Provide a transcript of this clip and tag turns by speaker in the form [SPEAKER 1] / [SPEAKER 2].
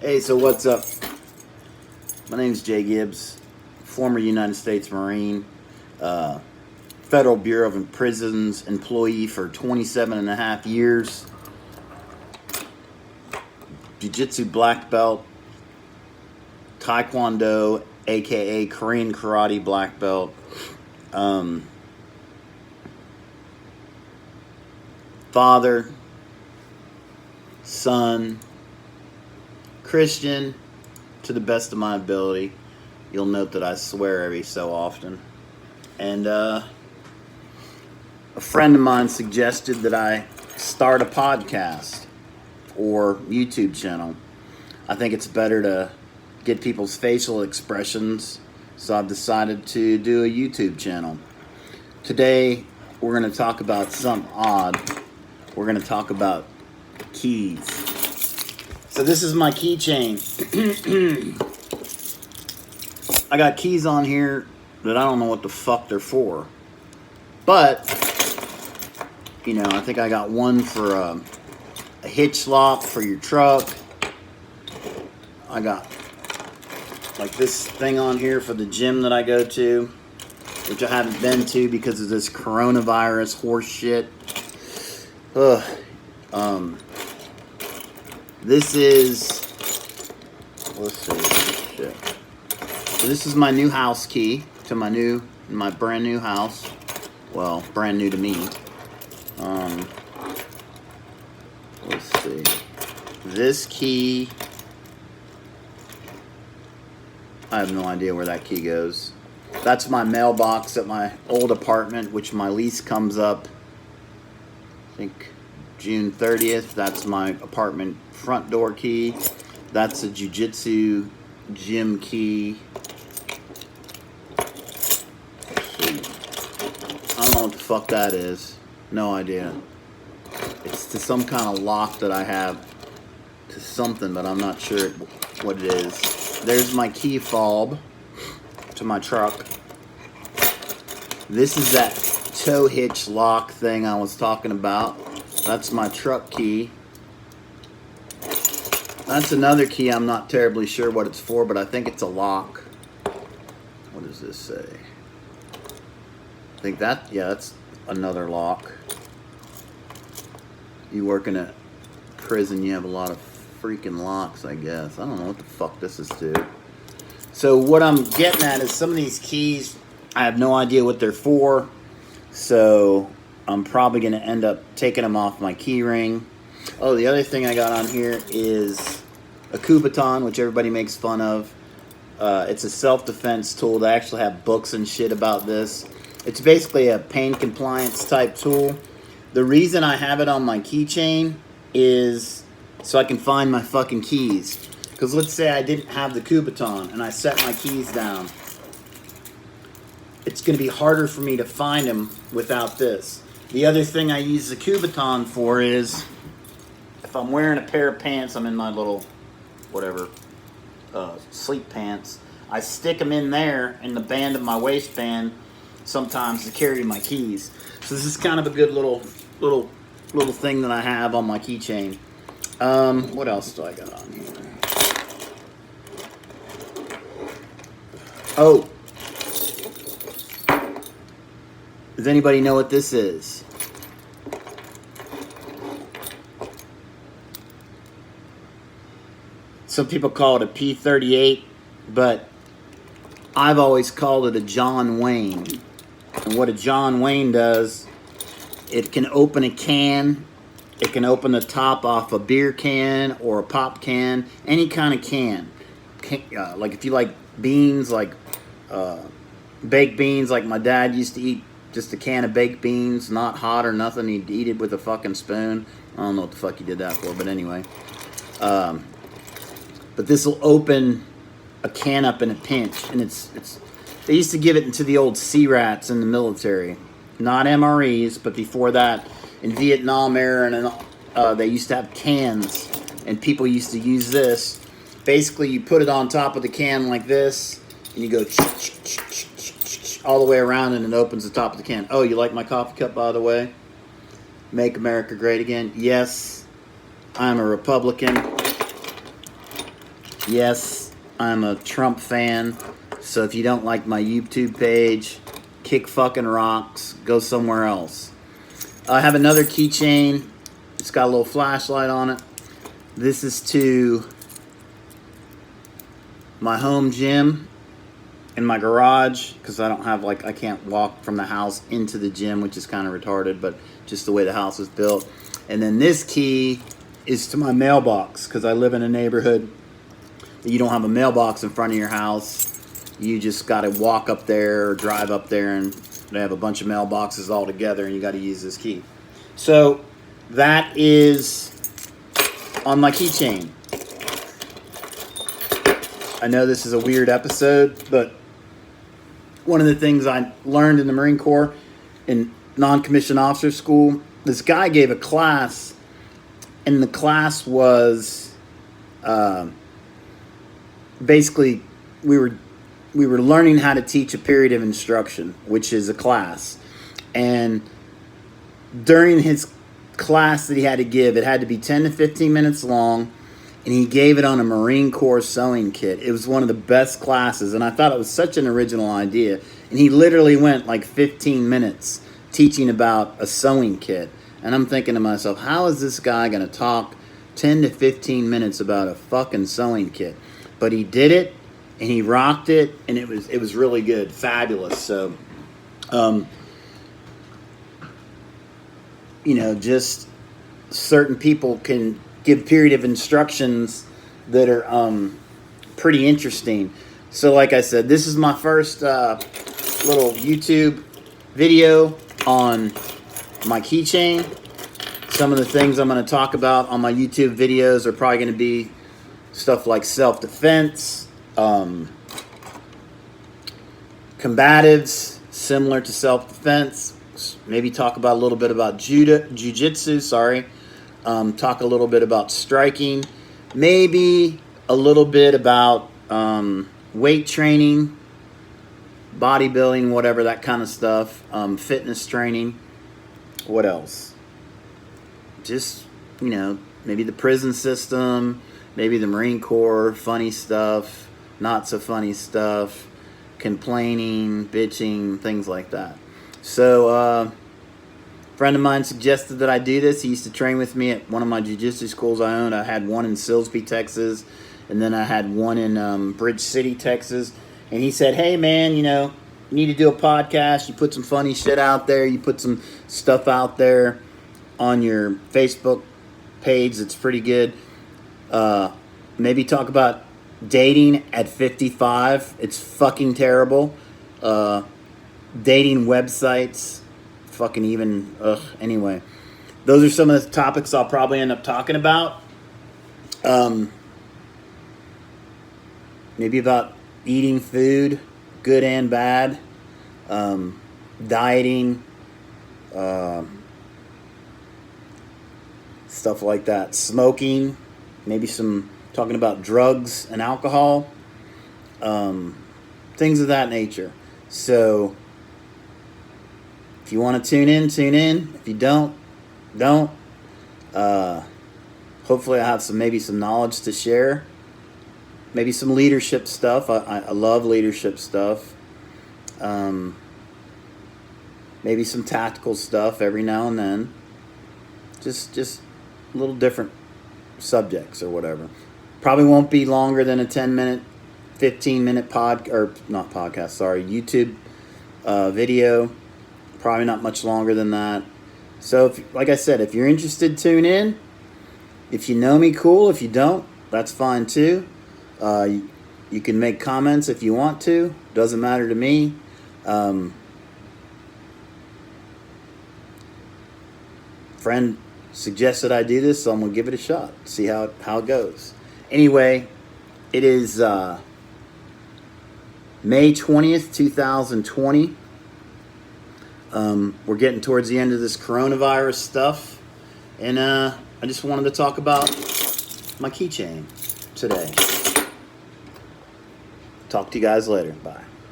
[SPEAKER 1] Hey, so what's up? My name's Jay Gibbs, former United States Marine, Federal Bureau of Prisons employee for 27 and a half years, Jiu-Jitsu black belt, Taekwondo, aka Korean Karate black belt, father, son, Christian, to the best of my ability. You'll note that I swear every so often. And a friend of mine suggested that I start a podcast or YouTube channel. I think it's better to get people's facial expressions, so I've decided to do a YouTube channel. Today, we're going to talk about something odd. We're going to talk about keys. So this is my keychain. I got keys on here that I don't know what the fuck they're for. But, you know, I think I got one for a hitch lock for your truck. I got like this thing on here for the gym that I go to, which I haven't been to because of this coronavirus horse shit. Ugh. This is, let's see, shit. So this is my new house key to my brand new house. Well, brand new to me. Let's see. This key, I have no idea where that key goes. That's my mailbox at my old apartment, which my lease comes up, I think, June 30th. That's my apartment front door key. That's a jiu-jitsu gym key. I don't know what the fuck that is. No idea. It's to some kind of lock that I have to something, but I'm not sure what it is. There's my key fob to my truck. This is that tow hitch lock thing I was talking about. That's my truck key. That's another key. I'm not terribly sure what it's for, but I think it's a lock. What does this say? I think that, yeah, that's another lock. You work in a prison, you have a lot of freaking locks, I guess. I don't know what the fuck this is to. So what I'm getting at is some of these keys, I have no idea what they're for. So I'm probably going to end up taking them off my key ring. Oh, the other thing I got on here is a Kubotan, which everybody makes fun of. It's a self-defense tool. They actually have books and shit about this. It's basically a pain compliance type tool. The reason I have it on my keychain is so I can find my fucking keys. Because let's say I didn't have the Kubotan and I set my keys down. It's going to be harder for me to find them without this. The other thing I use the Kubotan for is if I'm wearing a pair of pants, I'm in my little, whatever, sleep pants. I stick them in there in the band of my waistband sometimes to carry my keys. So this is kind of a good little thing that I have on my keychain. What else do I got on here? Oh. Does anybody know what this is? Some people call it a P38, but I've always called it a John Wayne. And what a John Wayne does, it can open a can, it can open the top off a beer can or a pop can, any kind of can. Like if you like beans, like baked beans, like my dad used to eat just a can of baked beans, not hot or nothing. He'd eat it with a fucking spoon. I don't know what the fuck he did that for, but anyway. But this will open a can up in a pinch, and it's. They used to give it to the old C-rats in the military, not MREs, but before that, in Vietnam era, and they used to have cans, and people used to use this. Basically, you put it on top of the can like this, and you go all the way around, and it opens the top of the can. Oh, you like my coffee cup, by the way? Make America Great Again. Yes, I'm a Republican. Yes, I'm a Trump fan. So if you don't like my YouTube page, kick fucking rocks. Go somewhere else. I have another keychain. It's got a little flashlight on it. This is to my home gym in my garage, because I don't have, like, I can't walk from the house into the gym, which is kind of retarded, but just the way the house is built. And then this key is to my mailbox, because I live in a neighborhood that you don't have a mailbox in front of your house. You just got to walk up there or drive up there, and they have a bunch of mailboxes all together, and you got to use this key. So that is on my keychain. I know this is a weird episode, but one of the things I learned in the Marine Corps in non-commissioned officer school, this guy gave a class, and the class was basically we were learning how to teach a period of instruction, which is a class. And during his class that he had to give, it had to be 10 to 15 minutes long, and he gave it on a Marine Corps sewing kit. It was one of the best classes, and I thought it was such an original idea. And he literally went like 15 minutes teaching about a sewing kit. And I'm thinking to myself, how is this guy going to talk 10 to 15 minutes about a fucking sewing kit? But he did it, and he rocked it, and it was really good, fabulous. So, just certain people can give period of instructions that are pretty interesting. So like I said, this is my first little YouTube video on my keychain. Some of the things I'm going to talk about on my YouTube videos are probably going to be stuff like self-defense, combatives, similar to self-defense. Maybe talk about a little bit about jiu-jitsu, talk a little bit about striking, maybe a little bit about weight training, bodybuilding, whatever, that kind of stuff, fitness training. What else? Just, maybe the prison system, maybe the Marine Corps, funny stuff, not so funny stuff, complaining, bitching, things like that. So, a friend of mine suggested that I do this. He used to train with me at one of my jiu-jitsu schools I owned. I had one in Silsbee, Texas, and then I had one in Bridge City, Texas. And he said, hey, man, you need to do a podcast. You put some funny shit out there. You put some stuff out there on your Facebook page that's pretty good. Maybe talk about dating at 55. It's fucking terrible. Dating websites, fucking even, anyway. Those are some of the topics I'll probably end up talking about. Maybe about eating food, good and bad, dieting, stuff like that. Smoking, maybe some talking about drugs and alcohol, things of that nature. So if you want to tune in, tune in. If you don't. Hopefully I have maybe some knowledge to share. Maybe some leadership stuff. I love leadership stuff. Maybe some tactical stuff every now and then. Just a little different subjects or whatever. Probably won't be longer than a 10-minute, 15-minute YouTube video. Probably not much longer than that. So, like I said, if you're interested, tune in. If you know me, cool. If you don't, that's fine too. You can make comments if you want to. Doesn't matter to me. Friend suggested I do this, so I'm going to give it a shot. See how it goes. Anyway, it is May 20th, 2020. We're getting towards the end of this coronavirus stuff, and I just wanted to talk about my keychain today. Talk to you guys later. Bye.